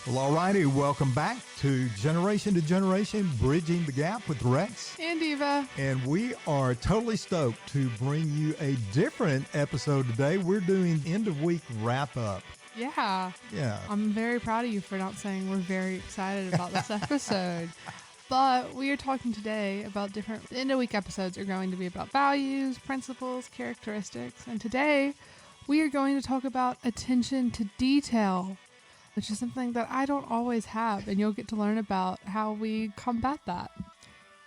Well, all righty. Welcome back to Generation, Bridging the Gap with Rex and Eva. And we are totally stoked to bring you a different episode today. We're doing end of week wrap up. Yeah. I'm very proud of you for not saying we're very excited about this episode. But we are talking today about different end of week episodes are going to be about values, principles, characteristics. And today we are going to talk about attention to detail, which is something that I don't always have. And you'll get to learn about how we combat that.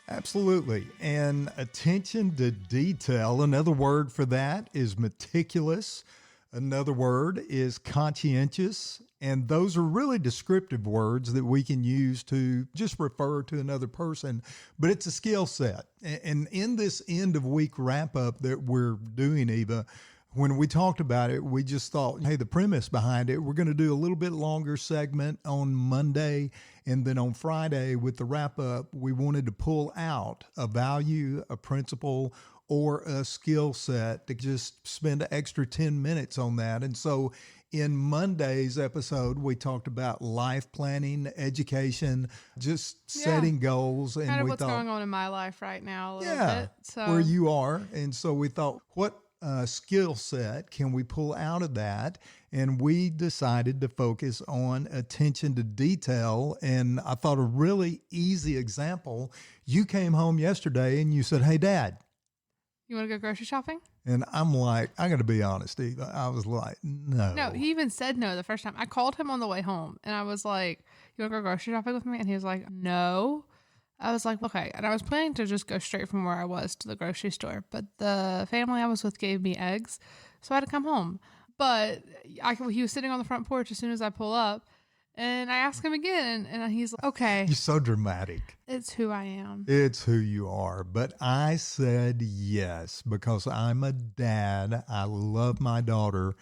Absolutely. And attention to detail, another word for that is meticulous. Another word is conscientious. And those are really descriptive words that we can use to just refer to another person, but it's a skill set. And in this end of week wrap up that we're doing, Eva, when we talked about it, we just thought, hey, the premise behind it, we're going to do a little bit longer segment on Monday. And then on Friday with the wrap up, we wanted to pull out a value, a principle, or a skill set to just spend an extra 10 minutes on that. And so in Monday's episode, we talked about life planning, education, just setting goals. And kind of we what's thought, going on in my life right now a little bit. So where you are. And so we thought, what skill set can we pull out of that? And we decided to focus on attention to detail. And I thought a really easy example, you came home yesterday and you said, hey, Dad, you want to go grocery shopping? And I'm like, I got to be honest, Steve. I was like, no. No, he even said no the first time. I called him on the way home and I was like, you want to go grocery shopping with me? And he was like, no. I was like, okay. And I was planning to just go straight from where I was to the grocery store. But the family I was with gave me eggs. So I had to come home. But he was sitting on the front porch as soon as I pull up. And I asked him again, and he's like, okay. You're so dramatic. It's who I am. It's who you are. But I said yes because I'm a dad. I love my daughter.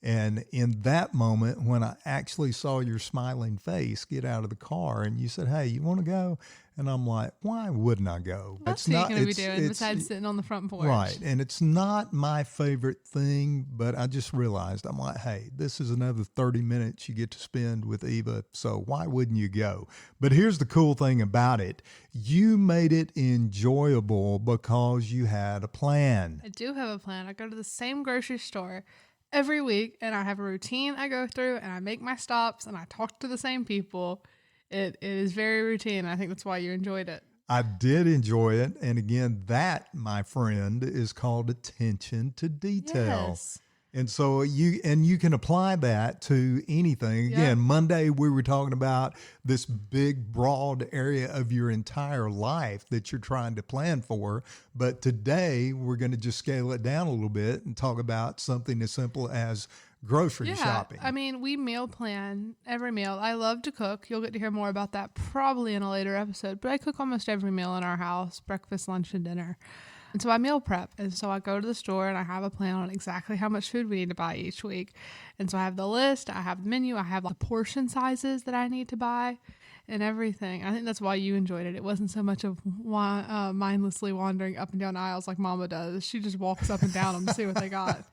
And in that moment, when I actually saw your smiling face get out of the car and you said, hey, you want to go? And I'm like, why wouldn't I go? What's he going to be doing besides sitting on the front porch? Right. And it's not my favorite thing, but I just realized, I'm like, hey, this is another 30 minutes you get to spend with Eva. So why wouldn't you go? But here's the cool thing about it. You made it enjoyable because you had a plan. I do have a plan. I go to the same grocery store every week, and I have a routine I go through, and I make my stops, and I talk to the same people. It is very routine. I think that's why you enjoyed it. I did enjoy it. And again, that, my friend, is called attention to detail. Yes. And so you can apply that to anything. Again, Monday we were talking about this big, broad area of your entire life that you're trying to plan for. But today we're going to just scale it down a little bit and talk about something as simple as grocery shopping. I mean, we meal plan every meal. I love to cook. You'll get to hear more about that probably in a later episode. But I cook almost every meal in our house, breakfast, lunch, and dinner. And so I meal prep. And so I go to the store and I have a plan on exactly how much food we need to buy each week. And so I have the list, I have the menu, I have the portion sizes that I need to buy and everything. I think that's why you enjoyed it. It wasn't so much of mindlessly wandering up and down aisles like Mama does. She just walks up and down them to see what they got.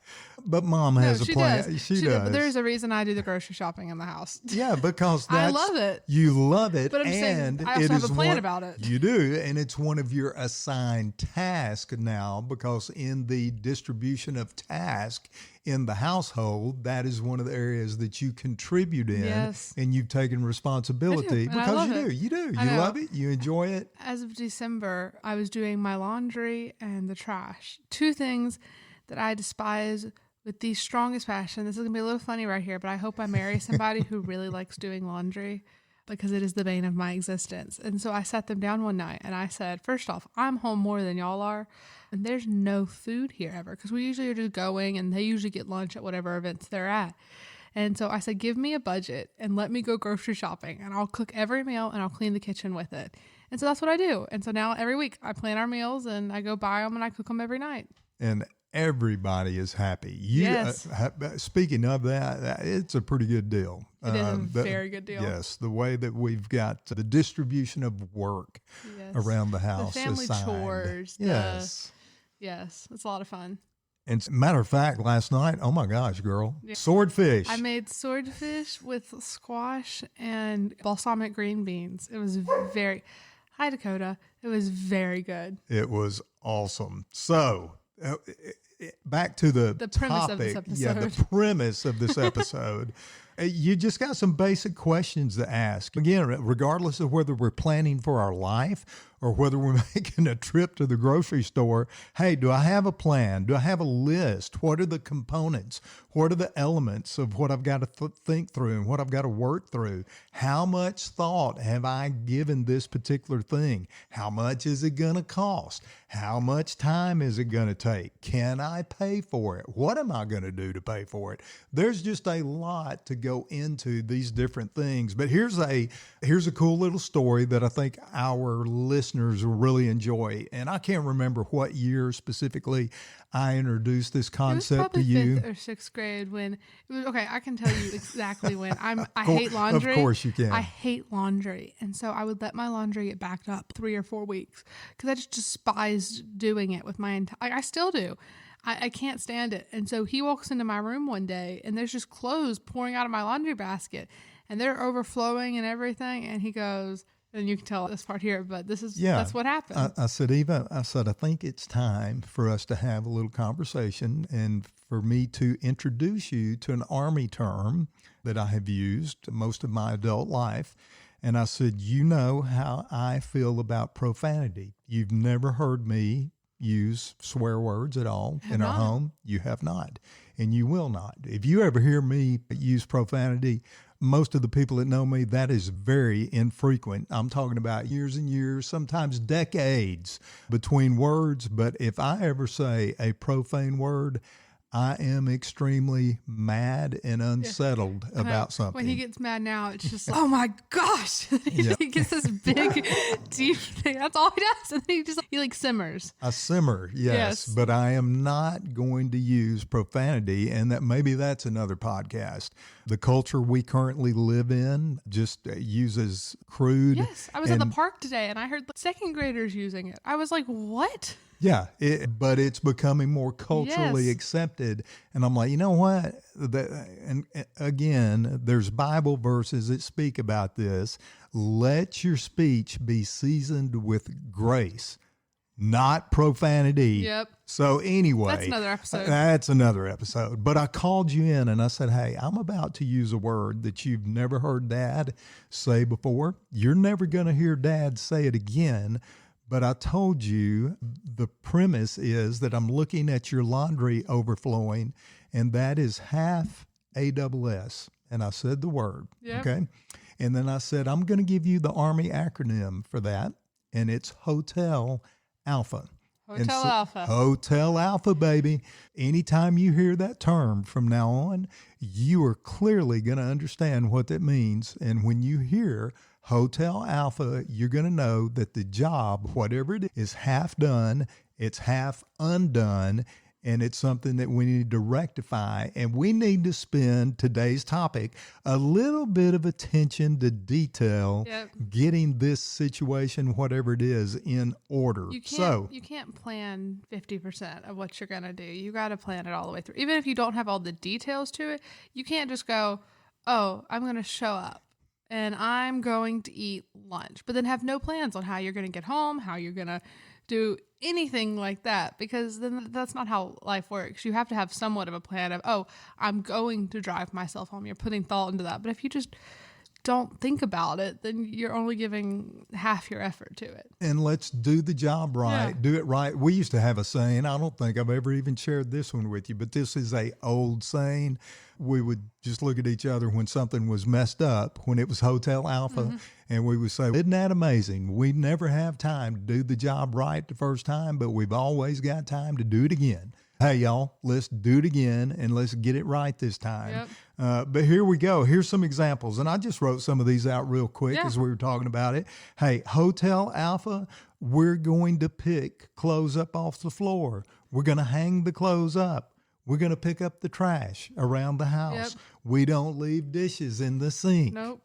But Mom has a plan. She does. But there's a reason I do the grocery shopping in the house. Yeah, because I love it. You love it. But I'm saying I also have a plan about it. You do. And it's one of your assigned tasks now because in the distribution of tasks in the household, that is one of the areas that you contribute in. Yes. And you've taken responsibility because you do. You love it. You enjoy it. As of December, I was doing my laundry and the trash. Two things that I despise with the strongest passion. This is going to be a little funny right here, but I hope I marry somebody who really likes doing laundry because it is the bane of my existence. And so I sat them down one night and I said, first off, I'm home more than y'all are. And there's no food here ever because we usually are just going and they usually get lunch at whatever events they're at. And so I said, give me a budget and let me go grocery shopping and I'll cook every meal and I'll clean the kitchen with it. And so that's what I do. And so now every week I plan our meals and I go buy them and I cook them every night. And everybody is happy. Yes. Speaking of that, it's a pretty good deal. It is a very good deal. Yes, the way that we've got the distribution of work around the house. The family assigned. chores. Yes. Yes, it's a lot of fun. And matter of fact, last night, oh my gosh, girl, Yeah. swordfish. I made swordfish with squash and balsamic green beans. It was very, hi Dakota. It was very good. It was awesome. So, back to the premise topic. of this Yeah, the episode. premise of this episode. You just got some basic questions to ask. Again, regardless of whether we're planning for our life or whether we're making a trip to the grocery store, hey, do I have a plan? Do I have a list? What are the components? What are the elements of what I've got to think through and what I've got to work through? How much thought have I given this particular thing? How much is it going to cost? How much time is it going to take? Can I pay for it? What am I going to do to pay for it? There's just a lot to go into these different things. But here's a cool little story that I think our listeners will really enjoy. And I can't remember what year specifically I introduced this concept to you. It was probably 5th or 6th grade when it was, okay, I can tell you exactly when. I hate laundry. Of course you can. I hate laundry. And so I would let my laundry get backed up 3 or 4 weeks because I just despised doing it with my entire, I still do. I can't stand it. And so he walks into my room one day and there's just clothes pouring out of my laundry basket and they're overflowing and everything. And he goes, and you can tell this part here, but that's what happened. I said, Eva, I think it's time for us to have a little conversation and for me to introduce you to an Army term that I have used most of my adult life. And I said, you know how I feel about profanity. You've never heard me use swear words at all in our home. You have not, and you will not. If you ever hear me use profanity, most of the people that know me, that is very infrequent. I'm talking about years and years, sometimes decades between words. But if I ever say a profane word, I am extremely mad and unsettled about something. When he gets mad now, it's just like, oh my gosh. He gets this big, deep thing. That's all he does. And then he like simmers. I simmer, yes, but I am not going to use profanity, and that maybe that's another podcast. The culture we currently live in just uses crude. Yes, I was at the park today, and I heard second graders using it. I was like, what? Yeah, but it's becoming more culturally accepted. And I'm like, you know what? And again, there's Bible verses that speak about this. Let your speech be seasoned with grace, not profanity. Yep. So anyway, that's another episode. But I called you in and I said, hey, I'm about to use a word that you've never heard Dad say before. You're never going to hear Dad say it again. But I told you the premise is that I'm looking at your laundry overflowing, and that is half ASS. And I said the word, okay? And then I said, I'm going to give you the Army acronym for that, and it's Hotel Alpha. Alpha. Hotel Alpha, baby. Anytime you hear that term from now on, you are clearly going to understand what that means. And when you hear Hotel Alpha, you're going to know that the job, whatever it is half done, it's half undone, and it's something that we need to rectify. And we need to spend today's topic a little bit of attention to detail, getting this situation, whatever it is, in order. You can't plan 50% of what you're going to do. You got to plan it all the way through. Even if you don't have all the details to it, you can't just go, oh, I'm going to show up and I'm going to eat lunch, but then have no plans on how you're going to get home, how you're going to do anything like that, because then that's not how life works. You have to have somewhat of a plan of, oh, I'm going to drive myself home. You're putting thought into that. But if you just don't think about it, then you're only giving half your effort to it. And let's do the job right. Do it right. We used to have a saying, I don't think I've ever even shared this one with you, but this is a old saying. We would just look at each other when something was messed up, when it was Hotel Alpha, and we would say, isn't that amazing? We never have time to do the job right the first time, but we've always got time to do it again. Hey, y'all, let's do it again, and let's get it right this time. But here we go. Here's some examples, and I just wrote some of these out real quick as we were talking about it. Hey, Hotel Alpha, we're going to pick clothes up off the floor. We're going to hang the clothes up. We're going to pick up the trash around the house. We don't leave dishes in the sink. Nope.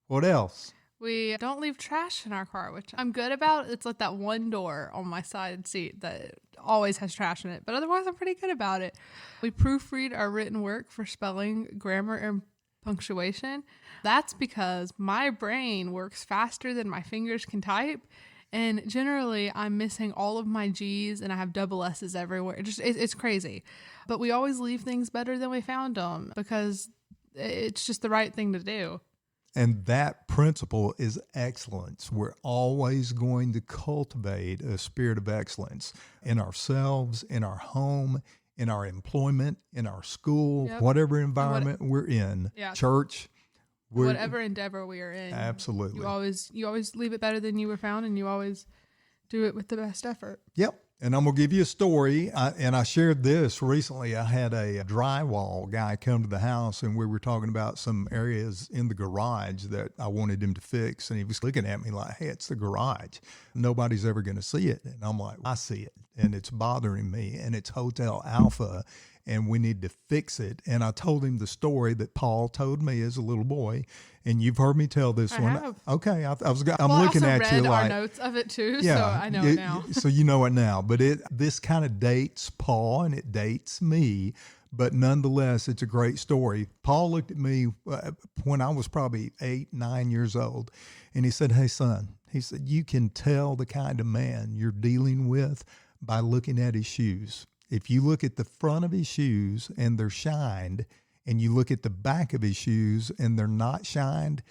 What else? We don't leave trash in our car, which I'm good about. It's like that one door on my side seat that always has trash in it, but otherwise I'm pretty good about it. We proofread our written work for spelling, grammar, and punctuation. That's because my brain works faster than my fingers can type. And generally, I'm missing all of my G's and I have double S's everywhere. It's crazy. But we always leave things better than we found them because it's just the right thing to do. And that principle is excellence. We're always going to cultivate a spirit of excellence in ourselves, in our home, in our employment, in our school, whatever environment we're in, church. Whatever endeavor we are in. Absolutely. You always leave it better than you were found, and you always do it with the best effort. Yep. And I'm going to give you a story. And I shared this recently. I had a drywall guy come to the house, and we were talking about some areas in the garage that I wanted him to fix. And he was looking at me like, hey, it's the garage. Nobody's ever going to see it. And I'm like, I see it. And it's bothering me. And it's Hotel Alpha. And we need to fix it. And I told him the story that Paul told me as a little boy. And you've heard me tell this one. Have. Okay, I'm looking at you like. I read our notes of it too, so I know it now. So you know it now. But this kind of dates Paul and it dates me. But nonetheless, it's a great story. Paul looked at me when I was probably 8, 9 years old. And he said, hey, son, he said, you can tell the kind of man you're dealing with by looking at his shoes. If you look at the front of his shoes and they're shined, and you look at the back of his shoes and they're not shined,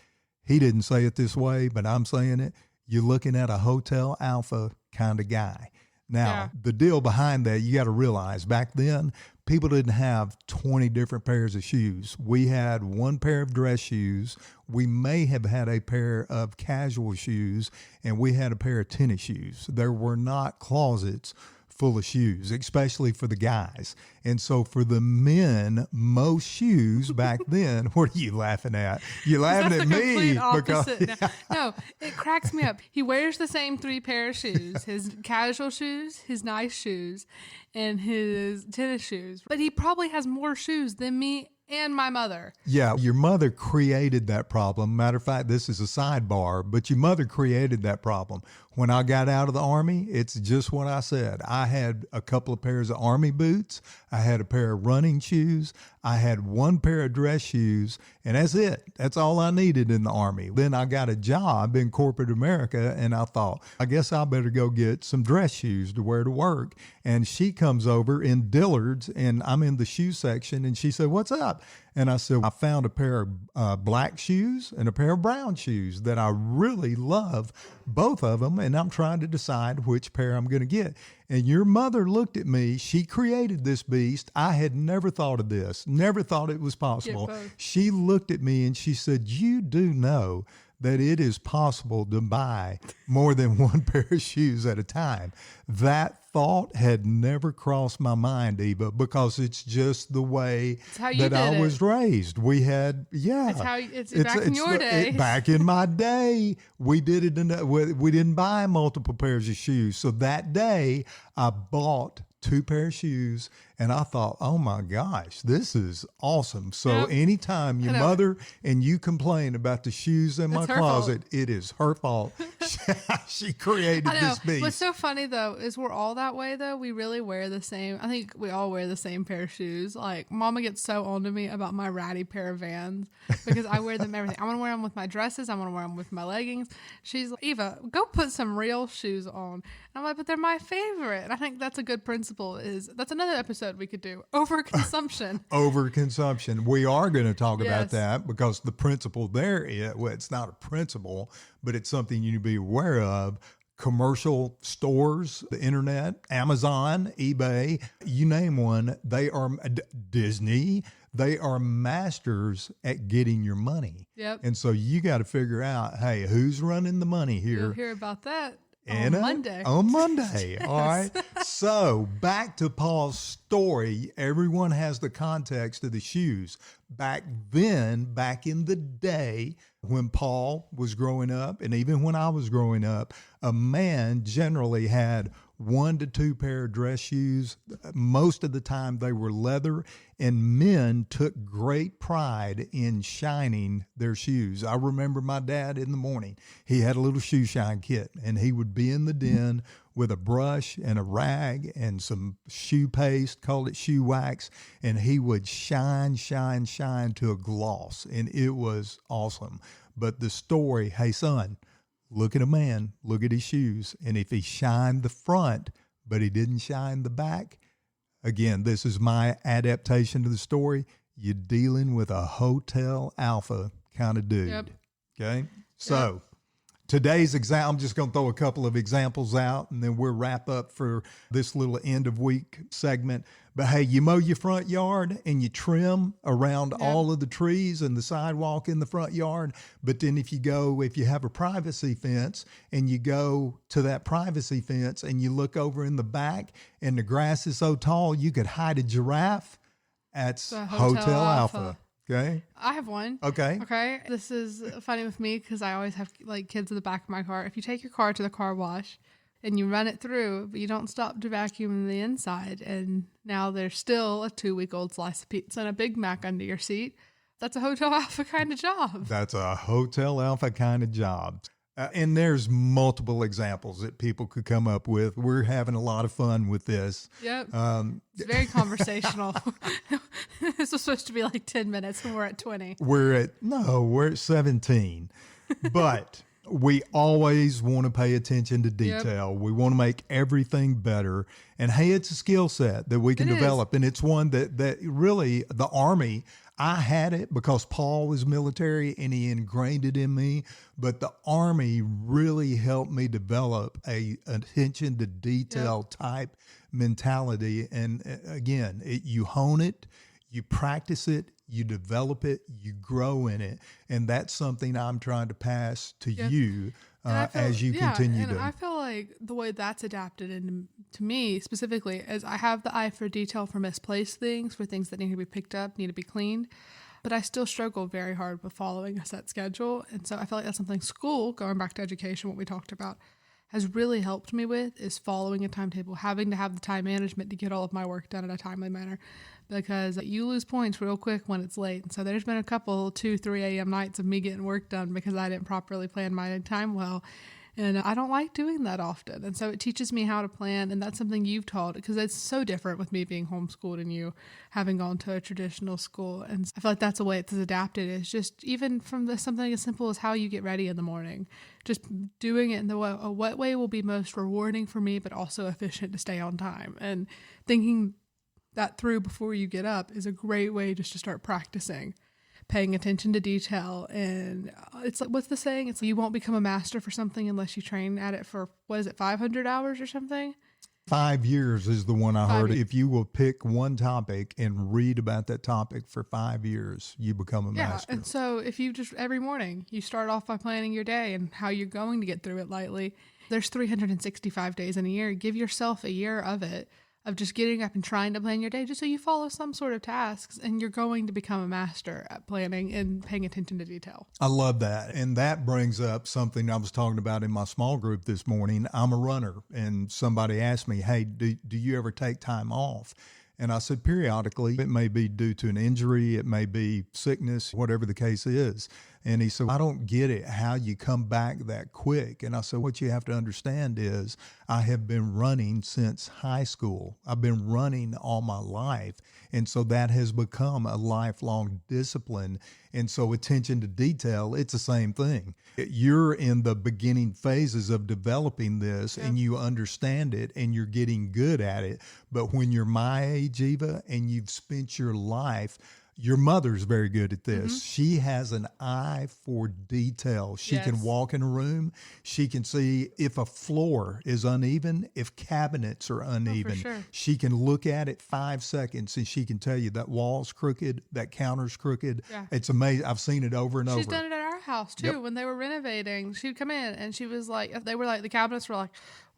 he didn't say it this way, but I'm saying it, you're looking at a Hotel Alpha kind of guy. Now, the deal behind that, you got to realize back then, people didn't have 20 different pairs of shoes. We had one pair of dress shoes. We may have had a pair of casual shoes, and we had a pair of tennis shoes. There were not closets full of shoes, especially for the guys. And so for the men, most shoes back then, what are you laughing at? You're laughing at me. No, it cracks me up. He wears the same 3 pair of shoes, his casual shoes, his nice shoes, and his tennis shoes. But he probably has more shoes than me and my mother. Yeah, your mother created that problem. Matter of fact, this is a sidebar, but your mother created that problem. When I got out of the Army, it's just what I said. I had a couple of pairs of Army boots. I had a pair of running shoes. I had one pair of dress shoes, and that's it. That's all I needed in the Army. Then I got a job in corporate America, and I thought, I guess I better go get some dress shoes to wear to work. And she comes over in Dillard's, and I'm in the shoe section, and she said, what's up? And I said, I found a pair of black shoes and a pair of brown shoes that I really love, both of them, and I'm trying to decide which pair I'm going to get. And your mother looked at me. She created this beast. I had never thought of this, never thought it was possible. She looked at me and she said, you do know that it is possible to buy more than one pair of shoes at a time. That thought had never crossed my mind, Eva, because it's just the way that I was raised. We had, it's back in your day. Back in my day, we did it. We didn't buy multiple pairs of shoes. So that day, I bought 2 pair of shoes, and I thought, oh my gosh, this is awesome. So anytime your mother and you complain about the shoes in my closet, it is her fault. She created this beast. What's so funny though is we're all that way though. We really wear the same. I think we all wear the same pair of shoes. Like Mama gets so on to me about my ratty pair of Vans because I wear them everything. I want to wear them with my dresses. I want to wear them with my leggings. She's like, Eva, go put some real shoes on. And I'm like, but they're my favorite. And I think that's a good principle. That's another episode we could do. Overconsumption. Overconsumption. We are going to talk about that because the principle there is, well, it's not a principle, but it's something you need to be aware of. Commercial stores, the internet, Amazon, eBay, you name one, they are Disney. They are masters at getting your money. Yep. And so you got to figure out, hey, who's running the money here? You'll hear about that on Monday. On Monday. All right. So back to Paul's story. Everyone has the context of the shoes. Back then, back in the day when Paul was growing up, and even when I was growing up, a man generally had 1 to 2 pair of dress shoes. Most of the time they were leather, and men took great pride in shining their shoes. I remember my dad in the morning, he had a little shoe shine kit, and he would be in the den with a brush and a rag and some shoe paste, called it shoe wax, and he would shine to a gloss, and it was awesome. But the story, hey son, look at a man, look at his shoes, and if he shined the front, but he didn't shine the back, again, this is my adaptation to the story, you're dealing with a hotel alpha kind of dude. Yep. Okay? So today's example, I'm just going to throw a couple of examples out, and then we'll wrap up for this little end of week segment. But hey, you mow your front yard and you trim around all of the trees and the sidewalk in the front yard. But then if you have a privacy fence and you go to that privacy fence and you look over in the back and the grass is so tall, you could hide a giraffe. That's Hotel Alpha. Okay. I have one. Okay. This is funny with me because I always have like kids in the back of my car. If you take your car to the car wash and you run it through, but you don't stop to vacuum the inside, and now there's still a 2-week-old slice of pizza and a Big Mac under your seat, that's a Hotel Alpha kind of job. That's a Hotel Alpha kind of job. And there's multiple examples that people could come up with. We're having a lot of fun with this. Yep. It's very conversational. This was supposed to be like 10 minutes and we're at 20. We're at 17. But we always want to pay attention to detail. Yep. We want to make everything better. And hey, it's a skill set that we can develop. And it's one that really the Army, I had it because Paul was military and he ingrained it in me. But the Army really helped me develop a attention to detail type mentality. And again, you hone it, you practice it, you develop it, you grow in it. And that's something I'm trying to pass to you as you continue to. I feel like the way that's adapted to me specifically is I have the eye for detail for misplaced things, for things that need to be picked up, need to be cleaned. But I still struggle very hard with following a set schedule. And so I feel like that's something school, going back to education, what we talked about, has really helped me with, is following a timetable, having to have the time management to get all of my work done in a timely manner, because you lose points real quick when it's late. And so there's been a couple 2, 3 a.m. nights of me getting work done because I didn't properly plan my time well. And I don't like doing that often. And so it teaches me how to plan. And that's something you've taught, because it's so different with me being homeschooled and you having gone to a traditional school. And I feel like that's the way it's adapted, is just even from something as simple as how you get ready in the morning, just doing it in what way will be most rewarding for me, but also efficient to stay on time. And thinking that through before you get up is a great way just to start practicing paying attention to detail. And it's like, what's the saying? It's like, you won't become a master for something unless you train at it for, 500 hours or something? 5 years is the one I heard. If you will pick one topic and read about that topic for 5 years, you become a master. And so if you just, every morning, you start off by planning your day and how you're going to get through it lightly. There's 365 days in a year. Give yourself a year of it, of just getting up and trying to plan your day, just so you follow some sort of tasks, and you're going to become a master at planning and paying attention to detail. I love that. And that brings up something I was talking about in my small group this morning. I'm a runner, and somebody asked me, hey, do you ever take time off? And I said, periodically. It may be due to an injury, it may be sickness, whatever the case is. And he said, I don't get it, how you come back that quick. And I said, what you have to understand is I have been running since high school. I've been running all my life. And so that has become a lifelong discipline. And so attention to detail, it's the same thing. You're in the beginning phases of developing this, and you understand it and you're getting good at it. But when you're my age, Eva, and you've spent your life, your mother's very good at this. Mm-hmm. She has an eye for detail. She can walk in a room. She can see if a floor is uneven, if cabinets are uneven. For sure. She can look at it 5 seconds and she can tell you that wall's crooked, that counter's crooked. Yeah. It's amazing. I've seen it over and over. She's done it at our house too. When they were renovating, she'd come in and she was like, the cabinets were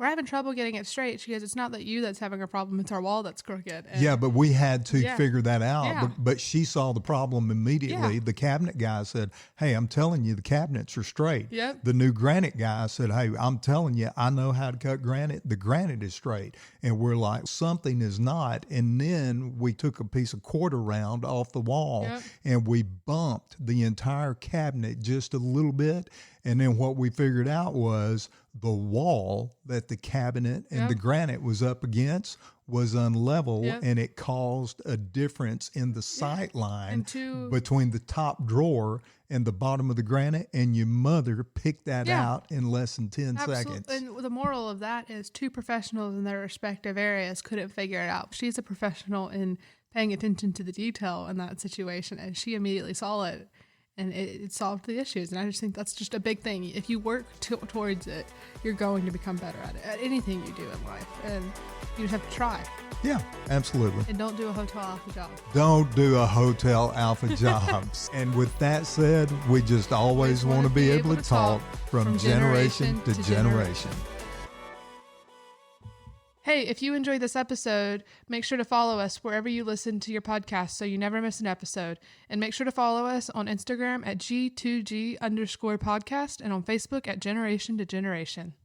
we're having trouble getting it straight. She goes, it's not that you that's having a problem. It's our wall that's crooked. And Yeah, but we had to Yeah. figure that out. Yeah. But she saw the problem immediately. Yeah. The cabinet guy said, hey, I'm telling you, the cabinets are straight. Yep. The new granite guy said, hey, I'm telling you, I know how to cut granite. The granite is straight. And we're like, something is not. And then we took a piece of quarter round off the wall Yep. and we bumped the entire cabinet just a little bit. And then what we figured out was the wall that the cabinet and Yep. the granite was up against was unlevel, Yep. and it caused a difference in the sight line And two- between the top drawer and the bottom of the granite. And your mother picked that Yeah. out in less than 10 seconds. And the moral of that is two professionals in their respective areas couldn't figure it out. She's a professional in paying attention to the detail in that situation, and she immediately saw it, and it solved the issues. And I just think that's just a big thing. If you work towards it, you're going to become better at it, at anything you do in life. And you just have to try. Yeah, absolutely. And don't do a hotel alpha job. Don't do a hotel alpha jobs. And with that said, we just always want to be able to talk from generation to generation. Hey, if you enjoyed this episode, make sure to follow us wherever you listen to your podcast so you never miss an episode. And make sure to follow us on Instagram at G2G_podcast and on Facebook at Generation to Generation.